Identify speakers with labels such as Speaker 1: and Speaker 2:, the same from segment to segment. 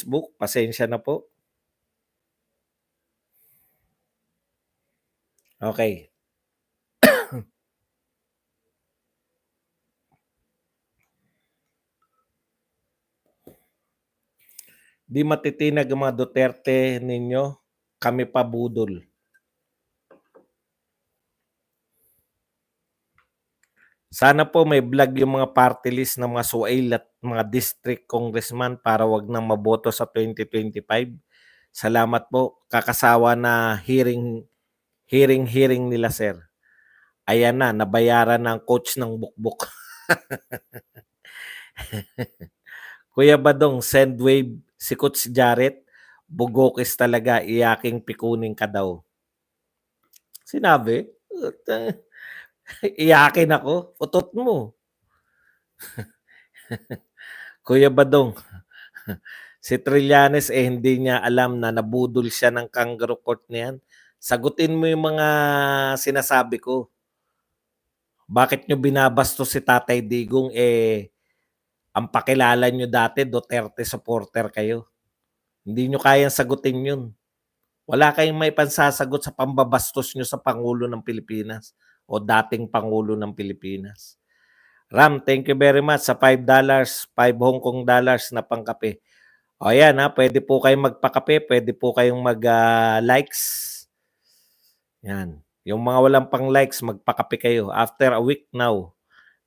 Speaker 1: Facebook. Pasensya na po. Okay. Di matitinag ang mga Duterte ninyo, kami pa budol. Sana po may vlog yung mga party list ng mga suail at mga district congressman para wag nang maboto sa 2025. Salamat po. Kakasawa na hearing nila, sir. Ayan na, nabayaran ng coach ng bukbok. Kuya Badong, send wave si Coach Jarrett. Bugokis talaga, iyaking pikunin ka daw. Sinabi? Iyakin ako. Utot mo. Kuya Badong, si Trillanes hindi niya alam na nabudol siya ng kangaroo court niyan. Sagutin mo yung mga sinasabi ko. Bakit nyo binabastos si Tatay Digong ang pakilala nyo dati Duterte supporter kayo. Hindi nyo kayang sagutin yun. Wala kayong may pansasagot sa pambabastos nyo sa Pangulo ng Pilipinas o dating Pangulo ng Pilipinas. Ram, thank you very much sa $5, 5 Hong Kong dollars na pangkape. O yan ha, pwede po kayong magpakape, pwede po kayong mag-likes. Yan. Yung mga walang pang likes, magpakape kayo. After a week now,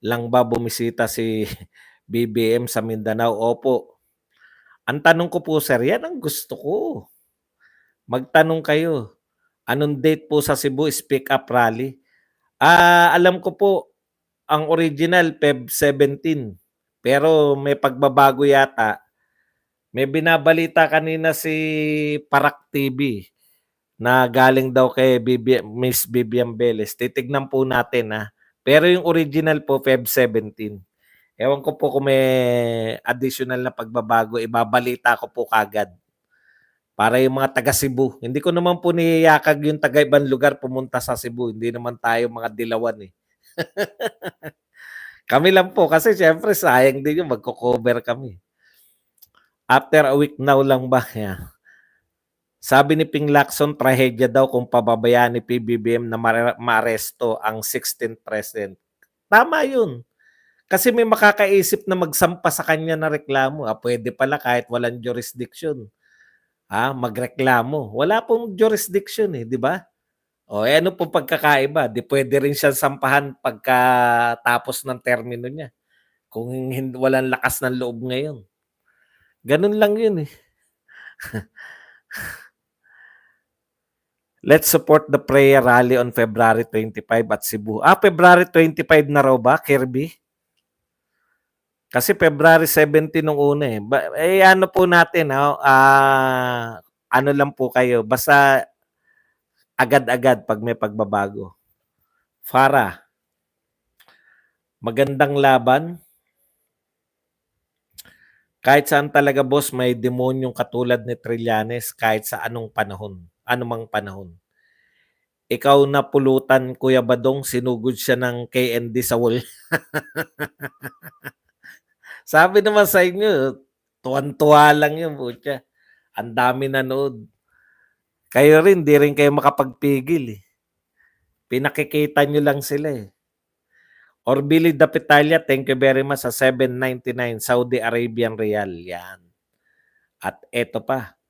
Speaker 1: lang ba bumisita si BBM sa Mindanao? Opo. Ang tanong ko po, sir, yan ang gusto ko. Magtanong kayo. Anong date po sa Cebu Speak Up Rally? Alam ko po, ang original Feb 17. Pero may pagbabago yata. May binabalita kanina si Parak TV na galing daw kay Miss Bibian Beles. Titignan po natin ha. Pero yung original po Feb 17. Ewan ko po kung may additional na pagbabago. Ibabalita ko po kagad. Para yung mga taga Cebu. Hindi ko naman po niyayakag yung taga ibang lugar pumunta sa Cebu. Hindi naman tayo mga dilawan eh. Kami lang po kasi syempre sayang din yung magko-cover kami. After a week now lang ba? Yeah. Sabi ni Ping Lacson, trahedya daw kung pababayaan ni PBBM na maaresto ang 16th president. Tama yun. Kasi may makakaisip na magsampa sa kanya na reklamo. Pwede pala kahit walang jurisdiction. Magreklamo. Wala pong jurisdiction di ba? Ano pong pagkakaiba? Di pwede rin siya sampahan pagkatapos ng termino niya. Kung walang lakas ng loob ngayon. Ganun lang yun Let's support the prayer rally on February 25 at Cebu. February 25 na raw ba, Kirby? Kasi February 17 nung una ano po natin, ano lang po kayo, basta agad-agad pag may pagbabago. Farah, magandang laban. Kahit saan talaga boss, may demonyong katulad ni Trillanes kahit sa anumang panahon. Ikaw na pulutan, Kuya Badong, sinugod siya ng KND sa wall. Sabi naman sa inyo, tuwan-tuwa lang yun, putya. Ang dami nanood. Kayo rin, di rin kayo makapagpigil Pinakikita nyo lang sila Orbili Dapitalia, thank you very much sa 799 Saudi Arabian Real. Yan. At eto pa,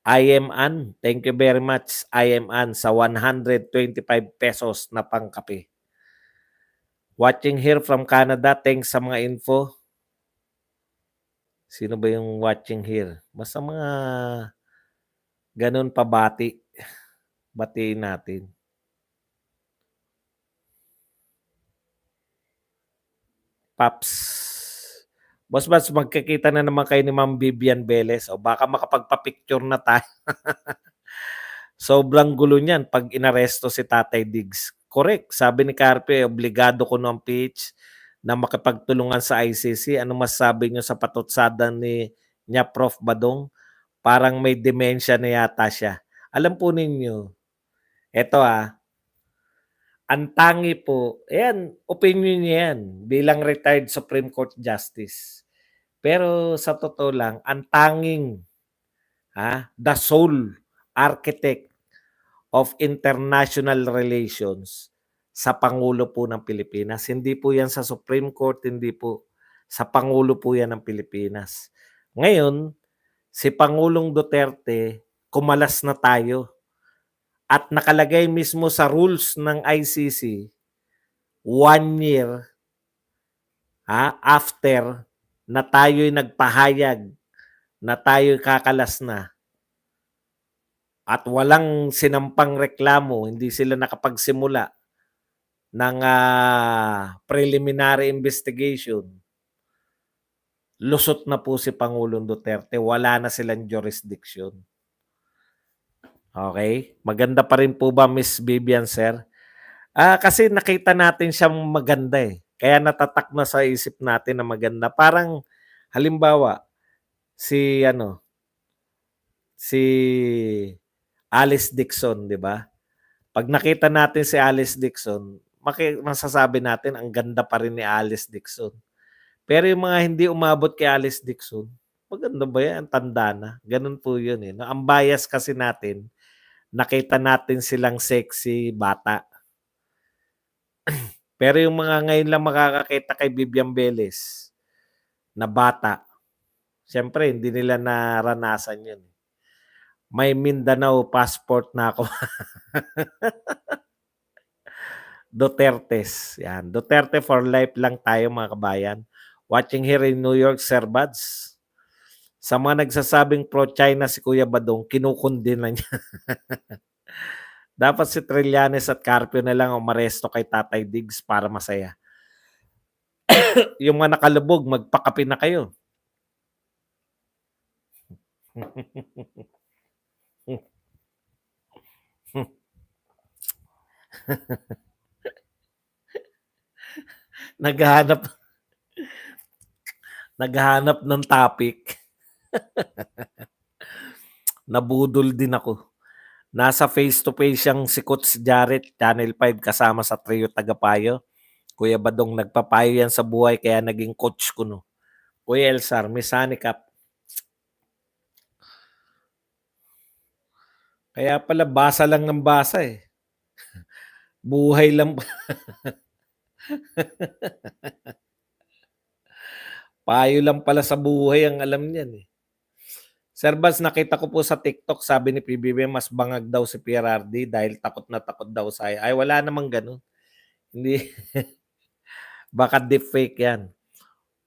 Speaker 1: I am An, thank you very much. I am An sa 125 pesos na pangkape. Watching here from Canada, thanks sa mga info. Sino ba yung watching here? Basta mga ganun pabati. Batiin natin. Paps. Boss, magkikita na naman kayo ni Ma'am Bibian Beles. Baka makapagpa-picture na tayo. Sobrang gulo niyan pag inaresto si Tatay Diggs. Correct. Sabi ni Carpe, obligado ko ng PH na makipagtulungan sa ICC. Ano masasabi niyo sa patutsada niya Prof. Badong? Parang may dementia na yata siya. Alam po ninyo, eto ang tangi po, opinion niya yan bilang retired Supreme Court Justice. Pero sa totoo lang, ang tanging the sole architect of international relations sa Pangulo po ng Pilipinas. Hindi po yan sa Supreme Court, hindi po. Sa Pangulo po yan ng Pilipinas. Ngayon, si Pangulong Duterte, kumalas na tayo. At nakalagay mismo sa rules ng ICC, 1 year after na tayo'y nagpahayag na tayo'y kakalas na at walang sinampang reklamo, hindi sila nakapagsimula ng preliminary investigation, lusot na po si Pangulong Duterte, wala na silang jurisdiction. Okay? Maganda pa rin po ba, Miss Vivian, sir? Kasi nakita natin siyang maganda eh. Kaya natatak na sa isip natin na maganda. Parang halimbawa si Alice Dixon, 'di ba? Pag nakita natin si Alice Dixon, masasabi natin ang ganda pa rin ni Alice Dixon. Pero yung mga hindi umabot kay Alice Dixon, maganda ba yan? Tanda na. Ganun po yun eh. Ang bias kasi natin, nakita natin silang sexy bata. Pero yung mga ngayon lang makakakita kay Vivian Velez na bata, siyempre hindi nila naranasan yun. May Mindanao passport na ako. Dutertes. Yan. Duterte for life lang tayo mga kabayan. Watching here in New York, Sir Buds. Sa mga nagsasabing pro-China si Kuya Badong, kinukundi na niya. Dapat si Trillanes at Carpio na lang umaresto kay Tatay Diggs para masaya. Yung mga nakalubog, magpakape na kayo. Naghahanap ng topic. Nabudol din ako. Nasa face-to-face siyang si Coach Jarrett, Channel 5 kasama sa trio Tagapayo. Kuya Badong, nagpapayo yan sa buhay kaya naging coach ko no. Kuya Elsar, may sanikap. Kaya pala basa lang ng basa eh. Buhay lang. Payo lang pala sa buhay ang alam niyan eh. Sir Bas, nakita ko po sa TikTok, sabi ni PBB, mas bangag daw si PRRD dahil takot na takot daw sa ay wala namang ganun. Hindi. Baka deepfake yan.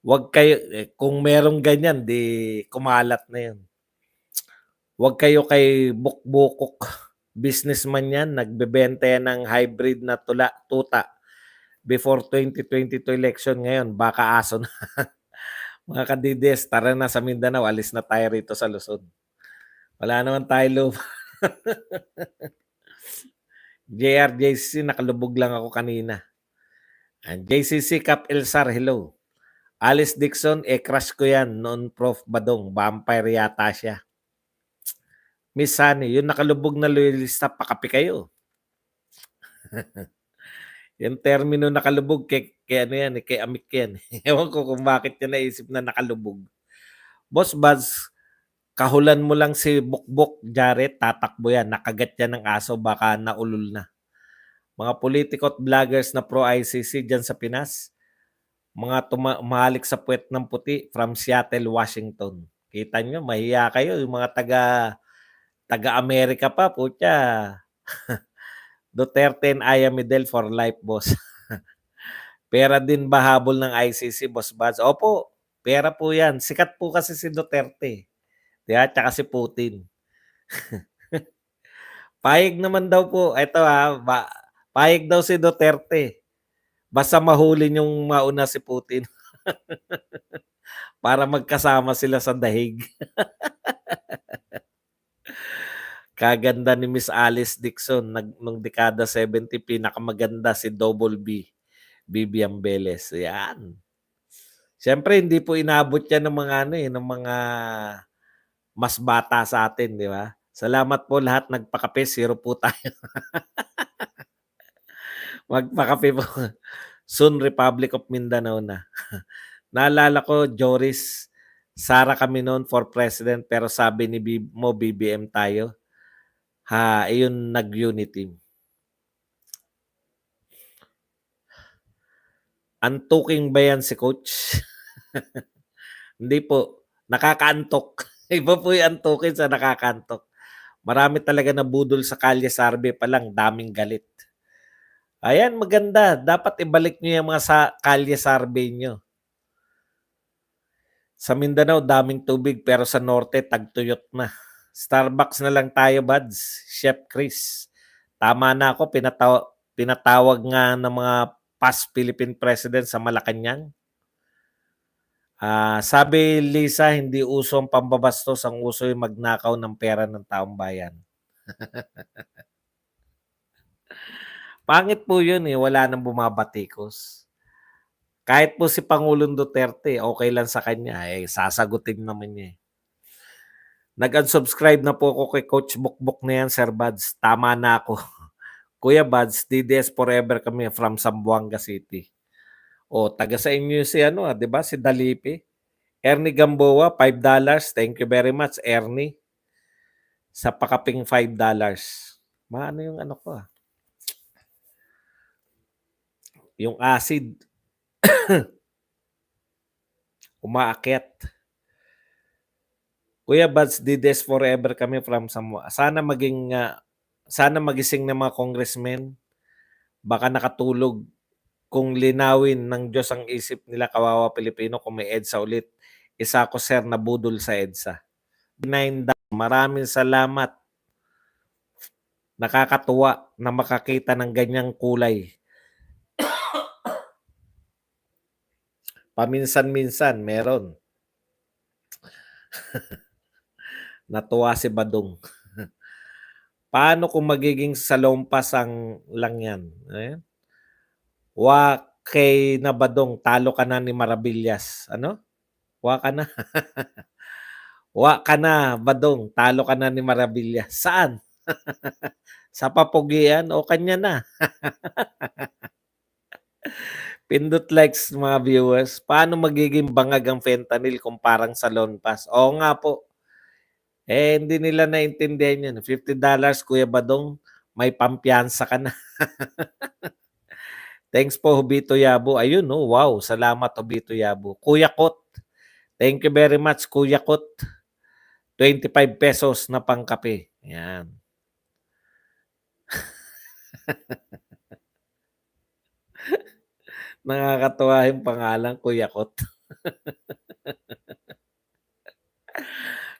Speaker 1: Wag kayo, kung merong ganyan, di kumalat na yun. Wag kayo kay bukbukok. Businessman yan, nagbebenta yan ng hybrid na tuta. Before 2022 election ngayon, baka aso na. Mga kadides, tara na sa Mindanao, alis na tayo rito sa Luzon. Wala naman tayo lupa. JRJC, nakalubog lang ako kanina. And JCC Cap Elsar, hello. Alice Dixon, crush ko yan noon Prof. Badong. Vampire yata siya. Miss Sunny, yung nakalubog na loyalista, pakapi kayo. Yung termino nakalubog, kay ano yan, kay Amik yan. Ewan ko kung bakit niya naisip na nakalubog. Boss Buds, kahulan mo lang si Bukbok Jarrett, tatakbo yan. Nakagat yan ng aso, baka naulol na. Mga politiko at vloggers na pro-ICC dyan sa Pinas, mga umahalik sa puwet ng puti from Seattle, Washington. Kita nyo, mahiya kayo. Yung mga taga-Amerika pa, putya. Duterte and Aya Midel for life, boss. Pera din ba habol ng ICC, boss Buds? Opo, pera po yan. Sikat po kasi si Duterte. Diba? Tsaka si Putin. Payag naman daw po. Ito payag daw si Duterte. Basta mahuli yung mauna si Putin. Para magkasama sila sa dahig. Kaganda ni Miss Alice Dixon. Nung dekada 70, pinakamaganda si Double B. Vivian Velez. Yan. Siyempre, hindi po inabot yan ng mga ng mga mas bata sa atin, di ba? Salamat po lahat nagpakape. Zero po tayo. Magpakape po. Soon, Republic of Mindanao na. Naalala ko, Joris, Sara kami noon for president pero sabi ni mo BBM tayo. Ayun nag-unity. Antuking ba yan si coach? Hindi po. Nakakaantok. Iba po yung antukin sa nakakaantok. Marami talaga nabudol sa Kalye Sarbe pa lang. Daming galit. Ayan, maganda. Dapat ibalik nyo yung mga Kalye Sarbe nyo. Sa Mindanao, daming tubig pero sa Norte, tagtuyot na. Starbucks na lang tayo, buds. Chef Chris. Tama na ako. Pinatawag nga ng mga past Philippine president sa Malacanang. Sabi Lisa, hindi uso ang pambabastos, ang uso yung magnakaw ng pera ng taong bayan. Pangit po yun eh, wala nang bumabatikos. Kahit po si Pangulong Duterte, okay lang sa kanya, sasagutin naman niya. Nag-unsubscribe na po ako kay Coach Bukbuk na yan, Sir Buds. Tama na ako. Kuya Buds, DDS forever kami from Zamboanga City. Taga sa inyo si di ba? Si Dalipi. Ernie Gamboa, $5. Thank you very much, Ernie. Sa pakaping $5. Maano yung ko Yung acid. Umaakyat. Kuya Buds, DDS forever kami from Samoa. Sana magising ng mga congressmen. Baka nakatulog. Kung linawin ng Diyos ang isip nila, kawawa Pilipino kung may EDSA ulit. Isa ko, sir, nabudol sa EDSA. 9 Maraming salamat. Nakakatuwa na makakita ng ganyang kulay. Paminsan-minsan, meron. Natuwa si Badong. Paano kung magiging salompas ang lang yan? Kay na Badong, talo ka na ni Maravillas. Wa ka na. Wa ka na, Badong, talo ka na ni Maravillas. Saan? Sa papugian o kanya na? Pindot likes mga viewers. Paano magiging bangag ang fentanyl kung parang salon pass? Oo nga po. Hindi nila naintindihan yun. $50, Kuya Badong, may pampiyansa ka na. Thanks po, Hubito Yabo. Ayun, wow. Salamat, Hubito Yabo. Kuya Kot. Thank you very much, Kuya Kot. 25 pesos na pangkape. Yan. Nakakatuwa yung pangalan, Kuya Kot.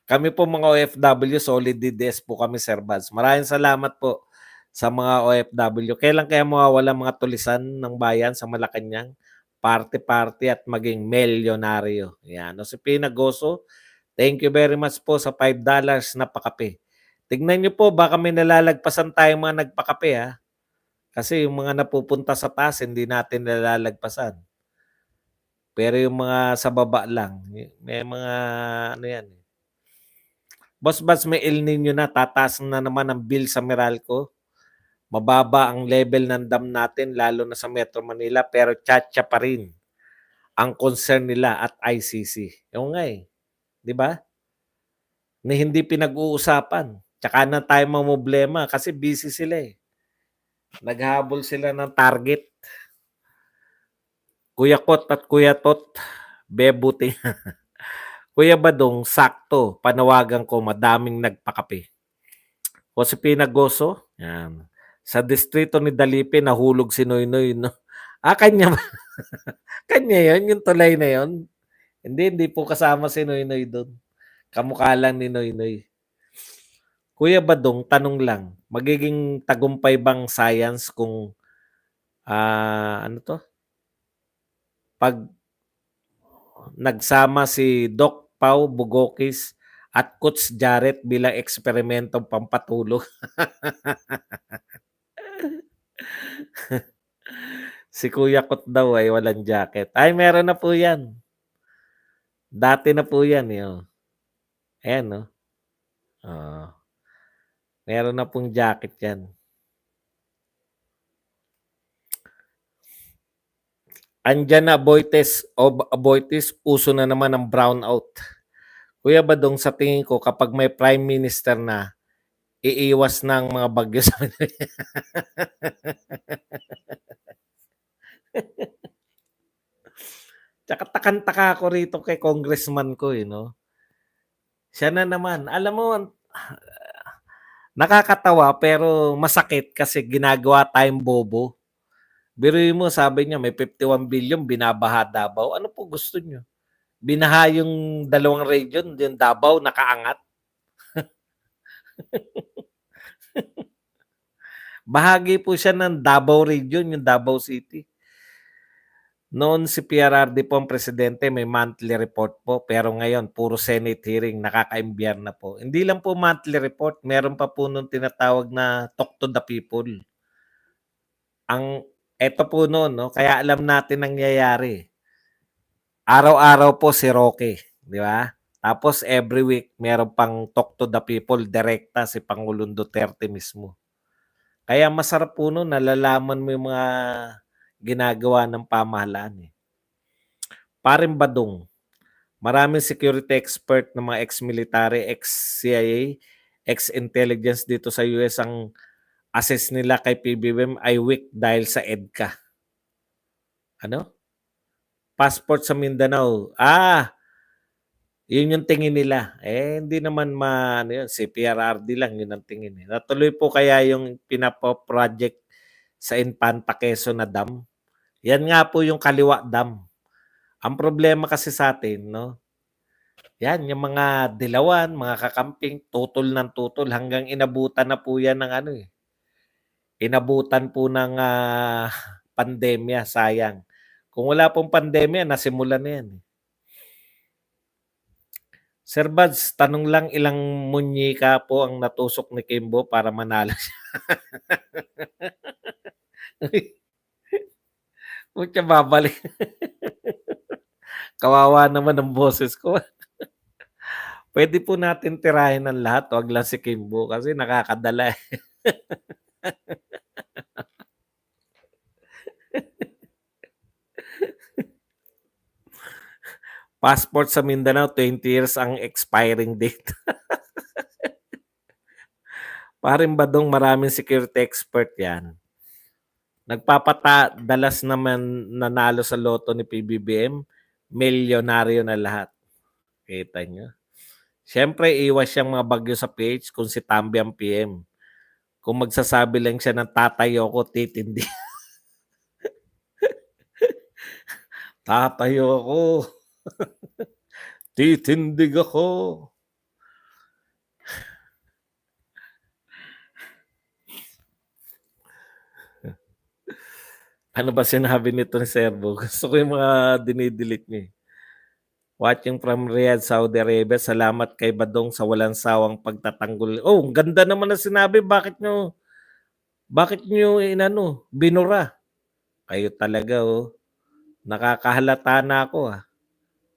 Speaker 1: Kami po mga OFW, solid DDS po kami, Sir Buds. Maraming salamat po sa mga OFW. Kailan kaya mawawala mga tulisan ng bayan sa Malacanang? Party-party at maging milyonaryo. Yan. Si Pina Goso, thank you very much po sa $5 na pakape. Tignan nyo po, baka may nalalagpasan tayong mga nagpakape ha. Kasi yung mga napupunta sa taas, hindi natin nalalagpasan. Pero yung mga sa baba lang, may mga yan. Boss Bats, may El Nino na, tataas na naman ang bill sa Meralco. Mababa ang level ng dam natin, lalo na sa Metro Manila, pero tsa-tsa pa rin ang concern nila at ICC. Yung nga di ba? Na hindi pinag-uusapan. Tsaka na tayo mamblema kasi busy sila Naghabol sila ng target. Kuya Kot at Kuya Tot, bebuti. Kuya Badong, sakto, panawagan ko, madaming nagpakape. Josepina Goso, yan. Sa distrito ni Dalipe, nahulog si Noynoy. No? Kanya ba? Kanya yun, yung tulay na yun. Hindi po kasama si Noynoy doon. Kamukha lang ni Noynoy. Kuya Badong, tanong lang, magiging tagumpay bang science kung pag nagsama si Doc Pau Bugokis at Coach Jarrett bilang eksperimentong pampatulog? Si Kuya Kot daw ay walang jacket. Ay, meron na po yan. Dati na po yan. Ayan, meron na pong jacket yan. Andyan na Boites, uso na naman ang brownout. Kuya Badong, sa tingin ko kapag may prime minister na, iiwas ng mga bagyo sa Tsaka takang-taka ako rito kay congressman ko, eh, 'no. Siya na naman, alam mo nakakatawa pero masakit kasi ginagawa tayong bobo. Biruin mo sabi niya may 51 billion binabaha Davao, ano po gusto niyo? Binaha yung 2 region, yung Davao nakaangat. Bahagi po siya ng Davao Region, yung Davao City. Noon si PRRD po ang presidente, may monthly report po, pero ngayon puro Senate hearing, nakaka-imbyar na po. Hindi lang po monthly report, meron pa po nung tinatawag na talk to the people. Ang eto po noon 'no, kaya alam natin nangyayari. Araw-araw po si Roque, 'di ba? Tapos every week meron pang talk to the people, direkta si Pangulong Duterte mismo. Kaya masarap po nun nalalaman mo yung mga ginagawa ng pamahalaan, eh. Paring Badong, maraming security expert na mga ex-military, ex-CIA, ex-intelligence dito sa US ang assess nila kay PBBM ay weak dahil sa EDCA. Ano? Passport sa Mindanao. Yun yung tingin nila. Eh, hindi naman ano yun, si PRRD lang yun ang tingin. Eh. Natuloy po kaya yung pinapo-project sa Infanta Quezon na dam. Yan nga po yung Kaliwa Dam. Ang problema kasi sa atin, no? Yan, yung mga dilawan, mga kakamping, tutol ng tutol hanggang inabutan na po yan ng ano eh. Inabutan po ng pandemya, sayang. Kung wala pong pandemya, nasimulan na yan. Sir Buds, tanong lang ilang munyika po ang natusok ni Kimbo para manalo siya. Putya babalik. Kawawa naman ang boses ko. Pwede po natin tirahin ng lahat, wag lang si Kimbo kasi nakakadala eh. Passport sa Mindanao, 20 years ang expiring date. Paring Badong, maraming security expert yan. Dalas naman nanalo sa loto ni PBBM, milyonaryo na lahat. Kita nyo? Siyempre, iwas siyang mga bagyo sa PH kung si Tambi ang PM. Kung magsasabi lang siya ng tatayo ko, titindi. Tatayo ako. Titindig ako. Ano ba sinabi nito ni Servo? Gusto ko yung mga dinidelete niya. Watching from Riyadh, Saudi Arabia. Salamat kay Badong sa walang sawang pagtatanggol. Oh, ang ganda naman na sinabi. Bakit nyo binura? Kayo talaga, oh. Nakakahalata na ako, ah.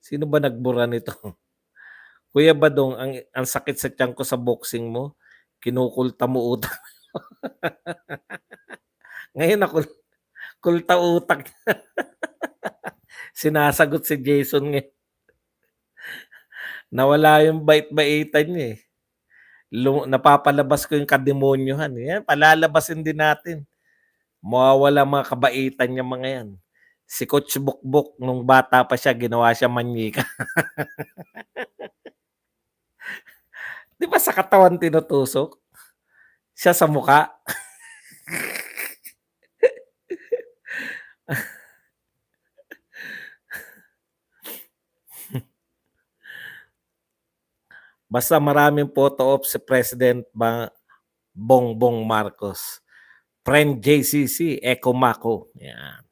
Speaker 1: Sino ba nagbura nito? Kuya Badong, ang sakit sa tiyan ko sa boxing mo, kinukulta mo utak. Ngayon ako, kulta utak. Sinasagot si Jason ngayon. Nawala yung bait-baitan niya eh. Napapalabas ko yung kademonyohan. Yan, palalabasin din natin. Mawawala mga kabaitan niya mga yan. Si Coach Bukbuk, nung bata pa siya, ginawa siya manyika. Di ba sa katawan tinutusok? Siya sa muka. Basta maraming photo op si President Bongbong Marcos. Friend JCC, Eco Mako. Yan.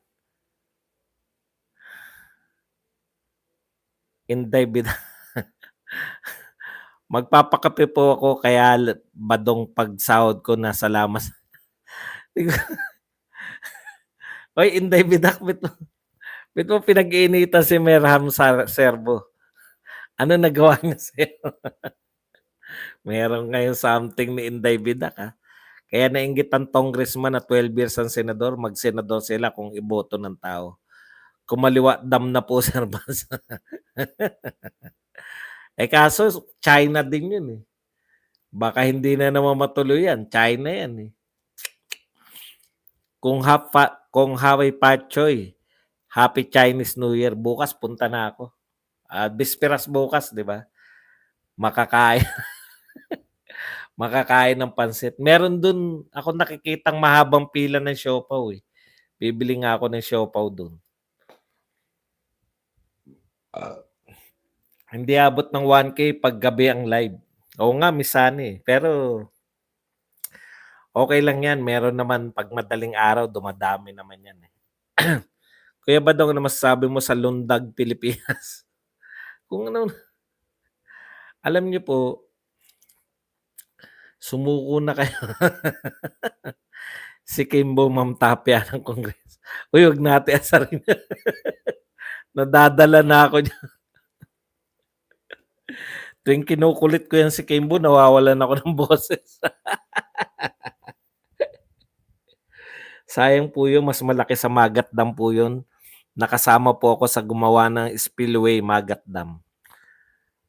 Speaker 1: Inday Bida. Magpapakape po ako kaya Badong pagsahod ko nasa lamas. Oy, Inday Bidak, bit mo pinag-iinitan si Merham Servo. Ano nagawa niya sa'yo? Meron ngayon something ni Inday Bidak, ha? Kaya nainggit ang congressman na 12 years ang senador, mag-senador sila kung iboto ng tao. Kumaliwa dam na po, Sir Bas. Kaso China din yun, eh. Baka hindi na naman matuloy yan, China yan, eh. Kung Haway Patchoy, Happy Chinese New Year. Bukas punta na ako. Bisperas bukas, 'di ba? Makakain makakain ng pansit. Meron dun ako nakikitang mahabang pila ng siopaw, eh. Bibili nga ako ng siopaw dun. Hindi abot ng 1K pag gabi ang live. Oo nga, minsan, eh. Pero okay lang yan. Meron naman pag madaling araw, dumadami naman yan, eh. Kuya Badong, ano masasabi mo sa Lundag, Pilipinas? Kung ano, alam niyo po, sumuko na kayo. Si Kimbo Ma'am Tapia ng Kongreso. Uy, huwag natin asarin. Nadadala na ako diyan. Tuwing kinukulit ko yan si Kimbo, nawawalan ako ng boses. Sayang po yun, mas malaki sa Magat Dam po yun. Nakasama po ako sa gumawa ng Spillway Magat Dam.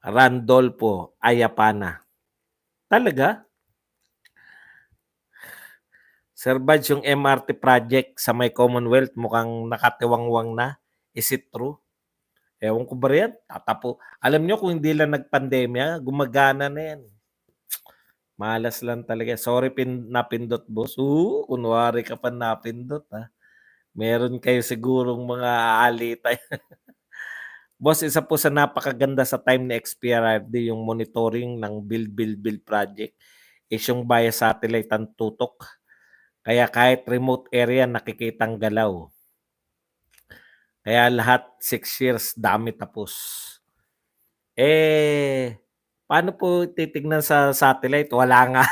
Speaker 1: Randolpho Ayapana. Talaga? Sir Badge, yung MRT project sa may Commonwealth mukhang nakatiwangwang na. Is it true? Ewan ko ba yan? Tatapo. Alam nyo kung hindi lang nagpandemya, gumagana na yan. Malas lang talaga. Sorry napindot, boss. Kunwari ka pa napindot, ha. Meron kayo sigurong mga alita. Boss, isa po sa napakaganda sa time na XPRRD yung monitoring ng build project is yung via satellite ang tutok. Kaya kahit remote area nakikitang galaw. Kaya lahat 6 years dami tapos. Paano po titignan sa satellite? Wala nga.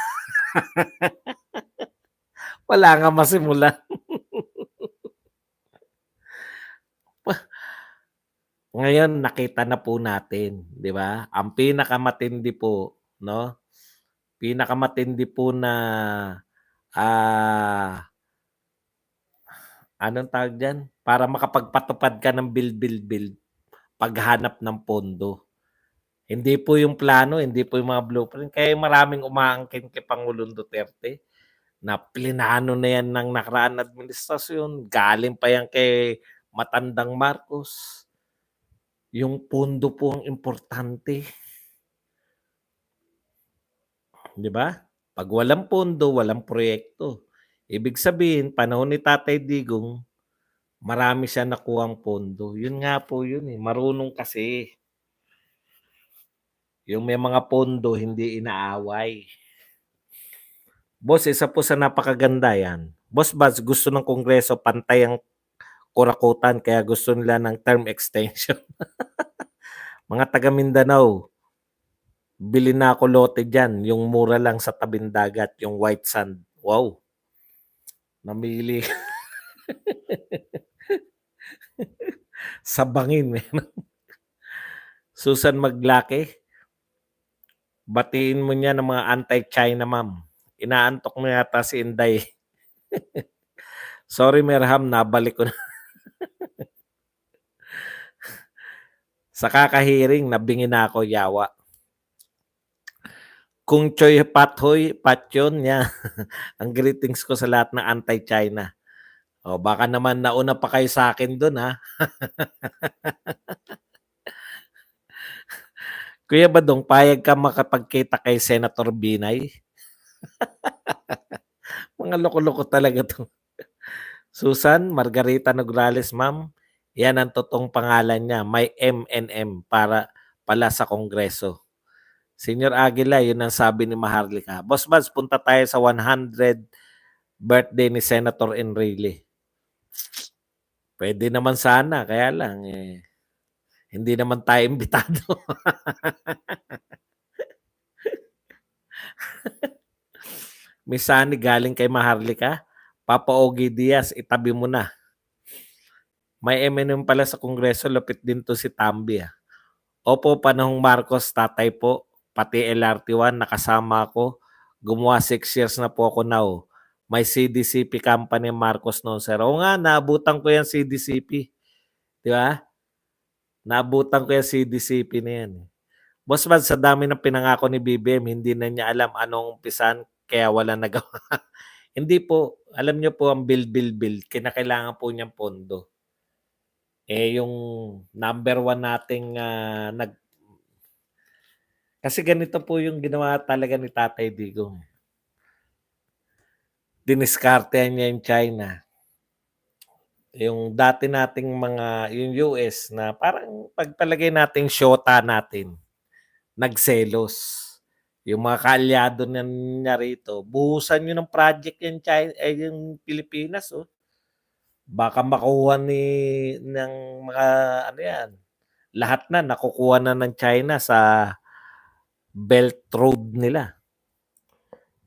Speaker 1: Wala nga masimulan. Ngayon nakita na po natin, 'di ba? Ang pinakamatindi po, no? Pinakamatindi po na anong tawag diyan? Para makapagpatupad ka ng build, paghanap ng pondo. Hindi po yung plano, hindi po yung mga blueprint. Kaya maraming umaangkin kay Pangulong Duterte na plinano na yan ng nakaraan administrasyon. Galing pa yan kay matandang Marcos. Yung pondo po ang importante. Di ba? Pag walang pondo, walang proyekto. Ibig sabihin, panahon ni Tatay Digong, marami siya nakuhang pondo. Yun nga po yun, eh. Marunong kasi. Yung may mga pondo, hindi inaaway. Boss, isa po sa napakaganda yan. Boss Baz, gusto ng Kongreso pantay ang kurakutan kaya gusto nila ng term extension. Mga taga Mindanao, bili na ako lote dyan. Yung mura lang sa tabing dagat, yung white sand. Wow. Namili. Sa bangin. Susan Maglaki, batiin mo niya ng mga anti-China, ma'am. Inaantok mo yata si Inday. Sorry, Merham, nabalik ko na. Sa kakahiring, nabingin na ako, yawa. Kung Choy Pathoy, Patyon niya. Ang greetings ko sa lahat ng anti-China. O, baka naman nauna pa kayo sa akin dun, ha? Kuya Badong, payag ka makapagkita kay Senator Binay? Mga loko-loko talaga to. Susan Margarita Nograles, ma'am. Yan ang totoong pangalan niya. May MNM para pala sa Kongreso. Senior Aguila, yun ang sabi ni Maharlika. Boss Baz, punta tayo sa 100 birthday ni Senator Enrile. Pwede naman sana, kaya lang hindi naman tayo imbitado. Misani galing kay Maharlika. Papa Ogie Diaz, itabi mo na. May MNM pala sa Kongreso, lapit din to si Tambi. Opo, panahong Marcos, tatay po. Pati LRT1, nakasama ako. Gumawa 6 years na po ako now. May CDCP company Marcos noon, sir. O nga, naabutan ko yan CDCP. Di ba? Naabutan ko yan CDCP na yan. Boss Bad, sa dami ng pinangako ni BBM, hindi na niya alam anong umpisan kaya wala nagawa. Hindi po, alam niyo po ang bill, kinakailangan po niyang pondo. Yung number one nating kasi ganito po yung ginawa talaga ni Tatay Digong. Diniskartehan niya yung China. Yung dati nating yung US na parang pagpalagay nating shota natin, nagselos. Yung mga kaalyado niya rito, buhusan nyo ng project yung China, yung Pilipinas, oh. Baka makuha ng mga ano yan, lahat na nakukuha na ng China sa Belt Road nila.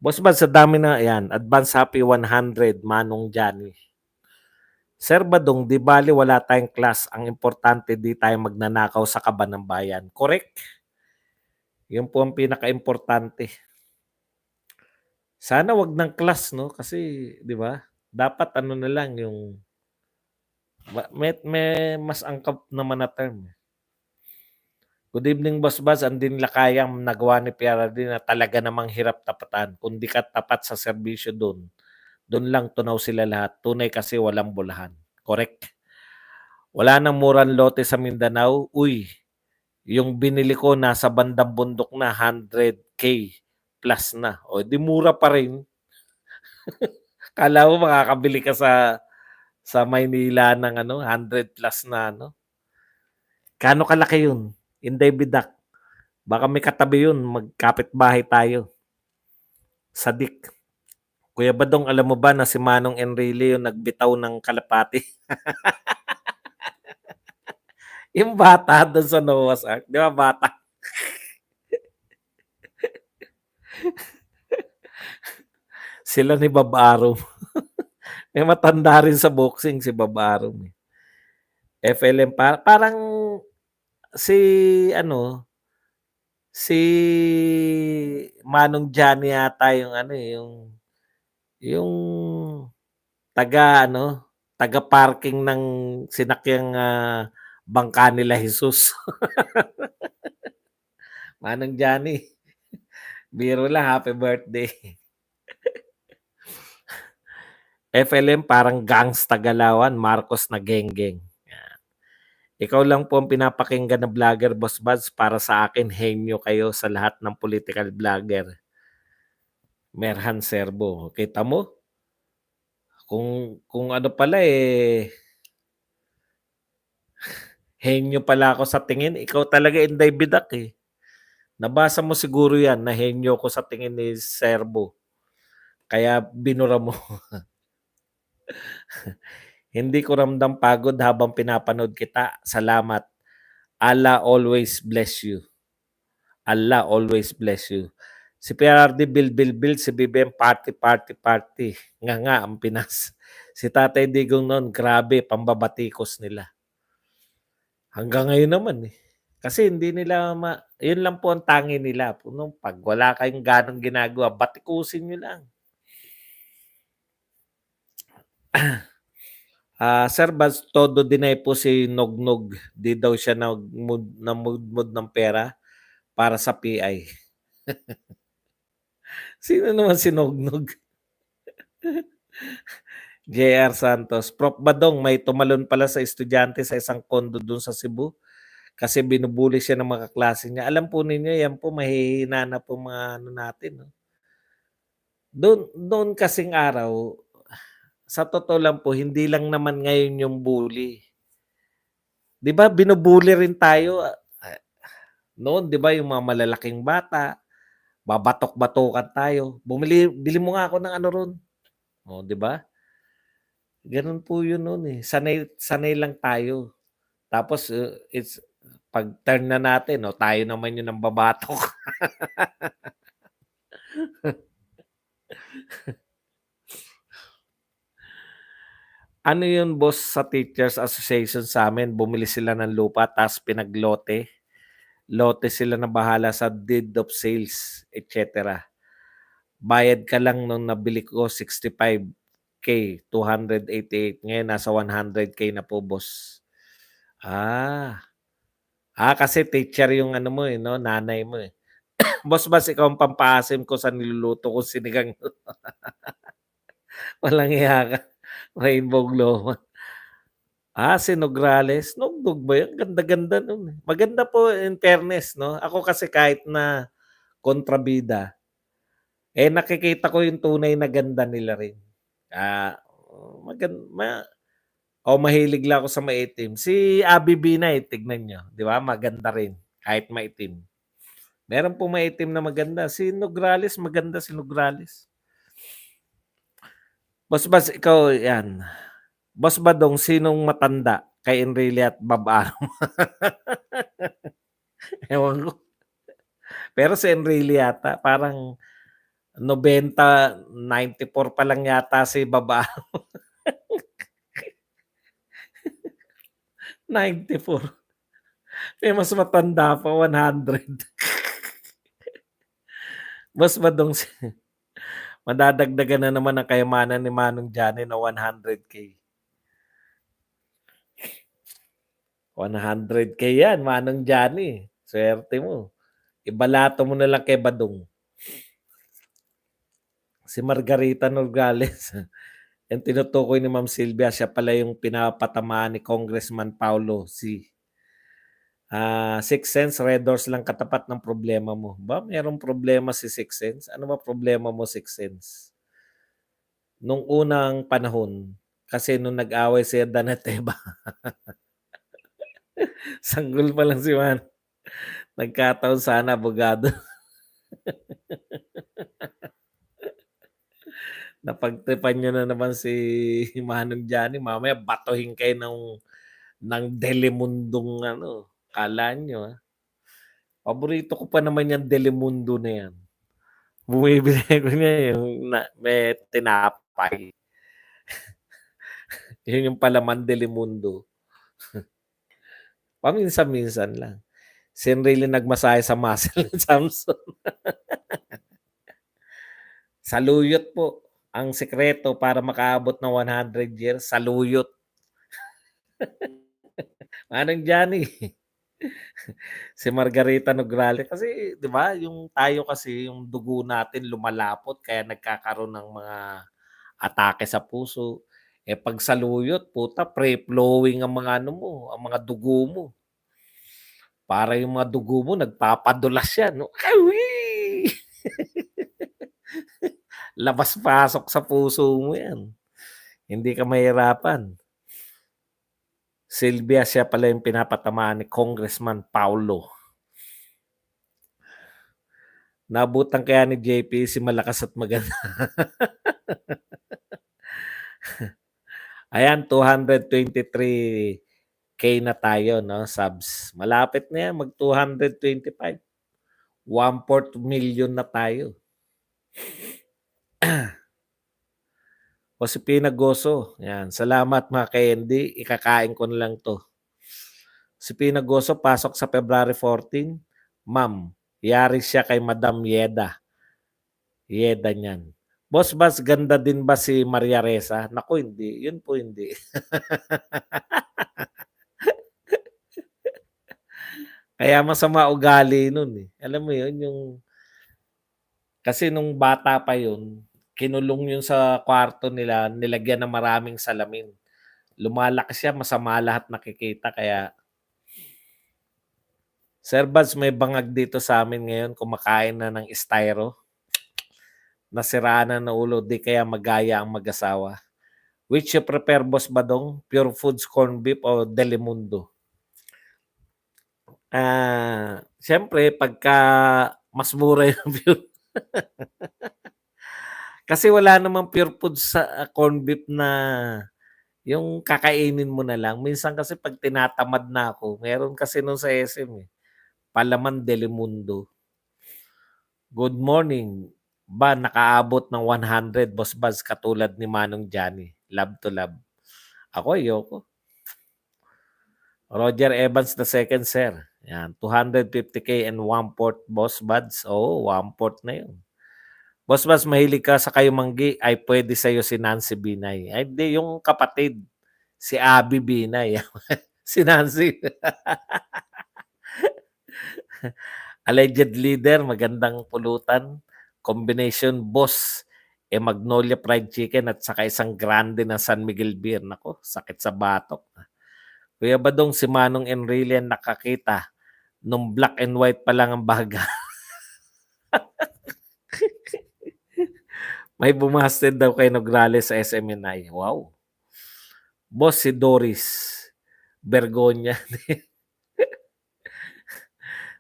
Speaker 1: Boss Bad, sa dami na yan, Advance Happy 100, Manong Johnny. Sir Badong, di bali wala tayong class. Ang importante, di tayo magnanakaw sa kaban ng bayan. Correct? Yun po ang pinaka-importante. Sana wag ng class, no? Kasi, di ba? Dapat ano na lang yung may mas angkop naman na term. Good evening, Boss Baz. Andin lakayang nagawa ni PRD na talaga namang hirap tapatan. Kung di ka tapat sa serbisyo doon, doon lang tunaw sila lahat. Tunay kasi walang bulahan. Correct? Wala nang murang lote sa Mindanao. Uy, yung binili ko nasa bandang bundok na 100K plus na. O di mura pa rin. Kala mo makakabili ka sa Maynila ng 100 plus na ano. Kano kalaki yun? Inday bidak. Baka may katabi yun, magkapit bahay tayo. Sadik. Kuya Badong, alam mo ba na si Manong Enrile yung nagbitaw ng kalapati? Yung bata doon sa Noah's Ark. Di ba bata? Sila ni Bob Arum. May matanda rin sa boxing si Bob Arum. FLM, parang si si Manong Johnny yata yung yung taga-parking ng sinakyang bangka nila Jesus. Manong Johnny, biro lang, happy birthday. FLM parang gangsta Galawan, Marcos na geng-geng. Ikaw lang po ang pinapakinggan na vlogger, Boss Buds. Para sa akin, henyo kayo sa lahat ng political vlogger. Merhan Serbo. Kita mo? Kung ano pala henyo pala ako sa tingin. Ikaw talaga Inday Bidak eh. Nabasa mo siguro yan na henyo ko sa tingin ni Serbo. Kaya binura mo. Hindi ko ramdam pagod habang pinapanood kita. Salamat. Allah always bless you. Allah always bless you. Si PRD build. Si BBM party. Nga ang Pinas. Si Tatay Digong noon, grabe, pambabatikos nila. Hanggang ngayon naman eh. Kasi hindi nila, yun lang po ang tangi nila. Pag wala kayong ganong ginagawa, batikusin nyo lang. Sir Baz, todo deny po si Nognog. Di daw siya namudmud ng pera para sa PI. Sino naman si Nognog? JR Santos. Prof. Badong, may tumalon pala sa estudyante sa isang kondo dun sa Cebu kasi binubuli siya ng mga klase niya. Alam po ninyo, yan po mahihina na po mga natin. No? Doon kasing araw, sa totoo lang po, hindi lang naman ngayon yung bully. 'Di ba binubuli rin tayo noon, 'di ba yung mga malalaking bata, babatok-batukan tayo. Bili mo nga ako ng ano ron. Oh, 'di ba? Ganun po yun noon eh. Sanay lang tayo. Tapos it's pag turn na natin, no, tayo naman yung nambabatok. Ano yun, boss, sa Teachers Association sa amin, bumili sila ng lupa tapos pinaglote. Lote sila na bahala sa deed of sales, etc. Bayad ka lang nung nabili ko 65K, 288. Ngayon nasa 100K na po, boss. Ah, Kasi teacher yung ano mo, eh, 'no, nanay mo, eh. Boss Bas, ikaw ang pampaasim ko sa niluluto kong sinigang walang hiya ka, Rainbow Glow. Si Nograles, Nognog ba yun? Ganda-ganda nun, eh. Maganda po in fairness 'no. Ako kasi kahit na kontrabida, nakikita ko yung tunay na ganda nila rin. Ah, mahilig lang ako sa maitim. Si Abby Binay tignan niyo, 'di ba maganda rin kahit maitim. Meron pong maitim na maganda, si Nograles maganda si Nograles. Boss Bas, ikaw 'yan, Boss Badong, sinong matanda kay Enrile at Bob Arum? Ewan ko. Pero si Enrile yata parang 94 pa lang yata si Bob Arum, 94. Mas matanda pa, 100. Boss Badong, madadagdagan na naman ang kayamanan ni Manong Johnny na 100K. 100K yan, Manong Johnny. Swerte mo. Ibalato mo na lang kay Badong. Si Margarita Nogales, yung tinutukoy ni Ma'am Sylvia, siya pala yung pinapatamaan ni Congressman Paulo C. Six Sense, Red Doors lang katapat ng problema mo. Ba, mayroong problema si Six Sense? Ano ba problema mo, Six Sense? Nung unang panahon, kasi nung nag-away si Adan at Eva, sanggol pa lang si Man. Nagkataon sana abogado. Napagtripan niyo na naman si Manong Johnny, mamaya batuhin kayo ng Delimundong ano, akala niyo, Paborito ko pa naman yang Delimundo na yan. Bumibili ko niya yung may tinapay. Yun yung palaman Delimundo. Paminsan-minsan lang. Si Enrile nagmasahe sa muscle ng Samson. Saluyot po. Ang sekreto para makaabot ng 100 years, saluyot. Manong Johnny. Si Margarita Nograles kasi 'di ba yung tayo kasi yung dugo natin lumalapot kaya nagkakaroon ng mga atake sa puso. 'Pag saluyot puta free flowing ang mga ano mo, ang mga dugo mo. Para yung mga dugo mo nagpapadulas yan 'no, awi! Labas-pasok sa puso mo yan, hindi ka mahirapan. Sylvia, siya pala yung pinapatamaan ni Congressman Paulo. Naabutan kaya ni JP si malakas at maganda. Ayan, 223K na tayo, no, subs. Malapit na yan, mag 225. 1/4 million na tayo. O si Pina Goso, yan. Salamat mga ka-ND, ikakain ko na lang to. Si Pina Goso pasok sa February 14. Ma'am, yari siya kay Madam Yeda. Yeda niyan. Boss Bas, ganda din ba si Maria Reza? Naku, hindi. Yun po hindi. Kaya masama ugali nun, eh. Alam mo yun, yung kasi nung bata pa yun, kinulong yun sa kwarto nila, nilagyan ng maraming salamin. Lumalaki siya, masama lahat nakikita kaya Sir Buds, may bangag dito sa amin ngayon, kumakain na ng styro. Nasiraan na ulo, di kaya magaya ang mag-asawa. Which you prepare, Boss Badong? Pure Foods, corned beef o Delimundo? Siyempre pagka mas mura yung pure kasi wala namang pure foods sa corned beef na yung kakainin mo na lang. Minsan kasi 'pag tinatamad na ako, meron kasi nun sa SM, palaman Delimundo. Good morning. Ba nakaabot ng 100 Boss Buzz katulad ni Manong Johnny. Love to love. Ako ayoko. Roger Evans II, sir. Yan, 250K and 1/4 Boss Buds. Oo, 1/4 na yun. Boss Buds, mahilig ka sa kayumanggi, ay pwede sa'yo si Nancy Binay. Ay, hindi, yung kapatid, si Abby Binay. Si Nancy. Alleged leader, magandang pulutan. Combination boss, Magnolia Fried Chicken at saka isang grande na San Miguel Beer. Naku, sakit sa batok. Kuya Badong, si Manong Enrile nakakita nung black and white pa lang ang baga. May bumastid daw kay Nograles sa SMNI. Wow. Boss si Doris Bergonya.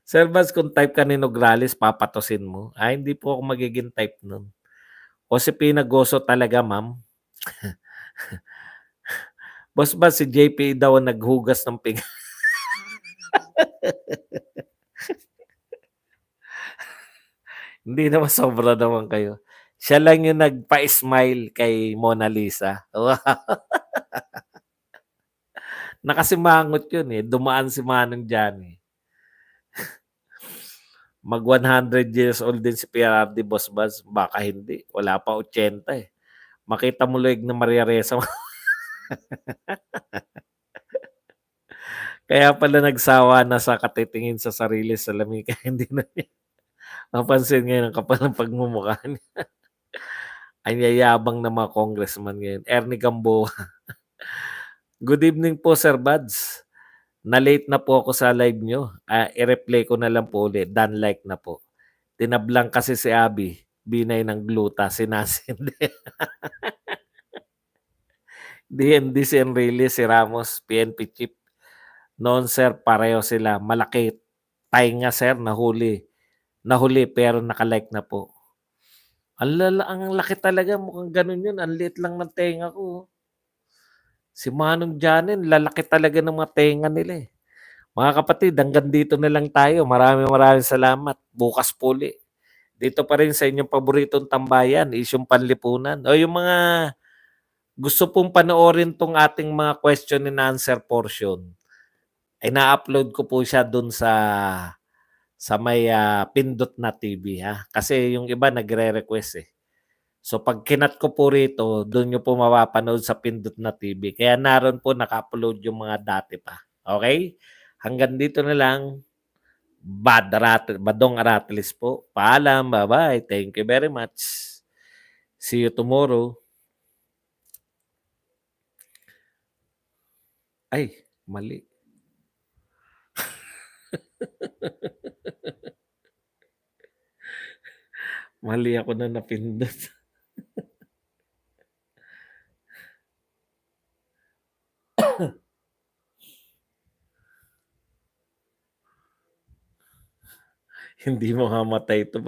Speaker 1: Sir Bas, kung type ka ni Nograles, papatosin mo. Ay, hindi po ako magiging type nun. Josepina Goso talaga, ma'am. Boss ba, si JP daw ang naghugas ng ping... Hindi naman sobra naman kayo. Siya lang yung nagpa-smile kay Mona Lisa. Wow. Nakasimangot yun eh. Dumaan si Manong dyan eh. Mag 100 years old din si PRRD, Boss Baz. Baka hindi. Wala pa 80 eh. Makita mo luig na Maria Reza. Kaya pala nagsawa na sa katitingin sa sarili sa lamig. Hindi na niya mapansin ngayon ang kapal ng pagmumukha niya. Ang yayabang ng mga congressman ngayon. Ernie Gamboa. Good evening po, Sir Buds. Na-late na po ako sa live nyo. I-replay ko na lang po ulit. Done like na po. Tinablang kasi si Abby. Binay ng gluta. Sinasin din. DND si Enrile, si Ramos, PNP Chief. Noon, sir, pareho sila. Malaki. Tainga, sir, nahuli. Nahuli pero nakalike na po. Ang laki talaga. Mukhang ganun yun. Ang liit lang ng tenga ko. Si Manong Janin, lalaki talaga ng mga tenga nila eh. Mga kapatid, hanggang dito na lang tayo. Maraming salamat. Bukas puli. Dito pa rin sa inyong paboritong tambayan, isyong panlipunan. O yung mga gusto pong panoorin tong ating mga question and answer portion, ay na-upload ko po siya dun sa may Pindot na TV ha. Kasi yung iba nagre-request eh. So pag kinat ko po rito, doon nyo po mapapanood sa Pindot na TV. Kaya naroon po naka-upload yung mga dati pa. Okay? Hanggang dito na lang. Badong Aratilis po. Paalam. Bye-bye. Thank you very much. See you tomorrow. Ay, mali. Mali ako na napindot. Hindi mo mamatay ito.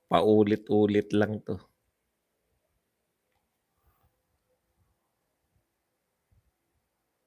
Speaker 1: Paulit-ulit lang to.